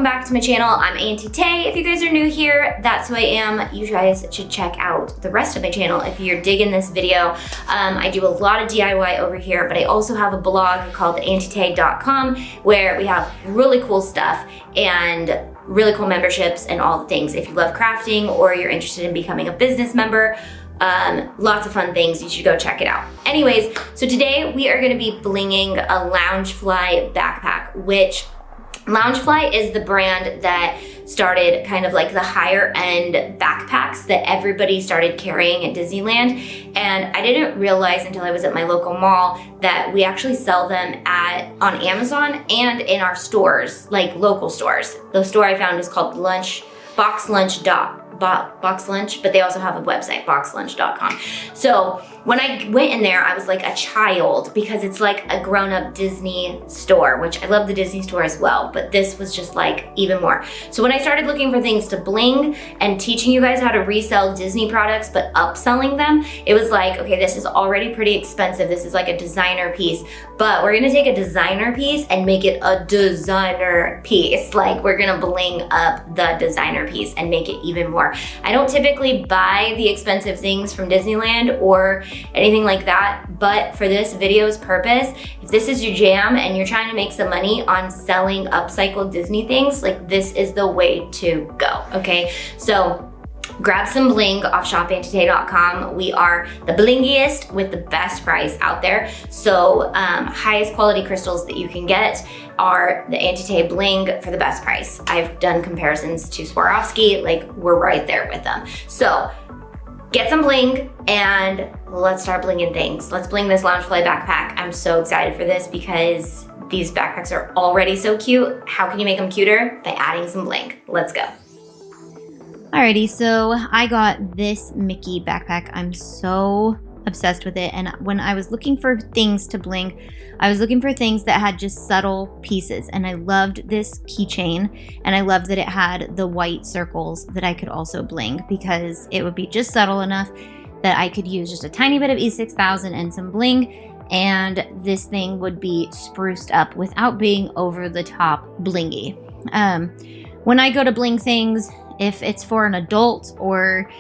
welcome back to my channel. I'm Auntie Tay. If you guys are new here, that's who I am. You guys should check out the rest of my channel if you're digging this video. I do a lot of DIY over here, but I also have a blog called auntietay.com where we have really cool stuff and really cool memberships and all the things. If you love crafting or you're interested in becoming a business member, lots of fun things. You should go check it out. Anyways, so today we are going to be blinging a Loungefly backpack, which Loungefly is the brand that started kind of like the higher end backpacks that everybody started carrying at Disneyland. And I didn't realize until I was at my local mall that we actually sell them on Amazon and in our stores, like local stores. The store I found is called Box Lunch, but they also have a website, boxlunch.com. So when I went in there, I was like a child because it's like a grown-up Disney store, which I love the Disney store as well, but this was just like even more. So when I started looking for things to bling and teaching you guys how to resell Disney products, but upselling them, it was like, okay, this is already pretty expensive. This is like a designer piece, but we're gonna take a designer piece and make it a designer piece. Like we're gonna bling up the designer piece and make it even more. I don't typically buy the expensive things from Disneyland or anything like that, but for this video's purpose, if this is your jam and you're trying to make some money on selling upcycled Disney things, like this is the way to go, okay? So grab some bling off shopauntietay.com. We are the blingiest with the best price out there. So highest quality crystals that you can get are the Auntie Tay bling for the best price. I've done comparisons to Swarovski, like we're right there with them. So get some bling and let's start blinging things. Let's bling this Loungefly backpack. I'm so excited for this because these backpacks are already so cute. How can you make them cuter? By adding some bling. Let's go. Alrighty, so I got this Mickey backpack. I'm so obsessed with it. And when I was looking for things to bling, I was looking for things that had just subtle pieces. And I loved this keychain. And I loved that it had the white circles that I could also bling because it would be just subtle enough that I could use just a tiny bit of E6000 and some bling. And this thing would be spruced up without being over the top blingy. When I go to bling things, if it's for an adult or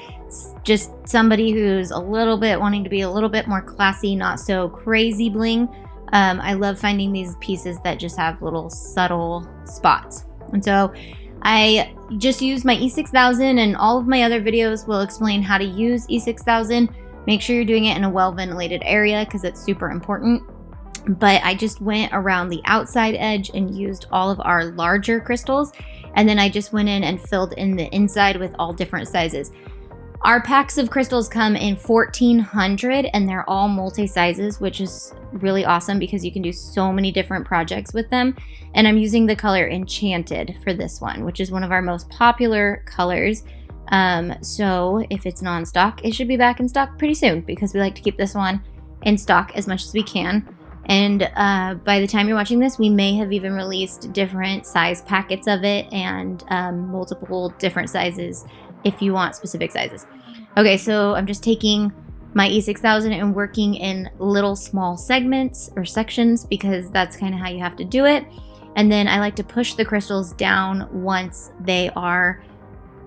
just somebody who's a little bit wanting to be a little bit more classy, not so crazy bling, I love finding these pieces that just have little subtle spots. And so I just use my E6000, and all of my other videos will explain how to use E6000. Make sure you're doing it in a well-ventilated area because it's super important. But I just went around the outside edge and used all of our larger crystals. And then I just went in and filled in the inside with all different sizes. Our packs of crystals come in 1,400 and they're all multi-sizes, which is really awesome because you can do so many different projects with them. And I'm using the color Enchanted for this one, which is one of our most popular colors. So if it's non-stock, it should be back in stock pretty soon because we like to keep this one in stock as much as we can. And by the time you're watching this, we may have even released different size packets of it and multiple different sizes if you want specific sizes. Okay, so I'm just taking my E6000 and working in little small segments or sections because that's kind of how you have to do it. And then I like to push the crystals down once they are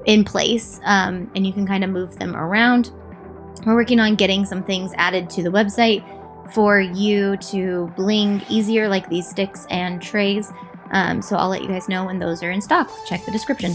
in place, and you can kind of move them around. We're working on getting some things added to the website for you to bling easier, like these sticks and trays. So I'll let you guys know when those are in stock. Check the description.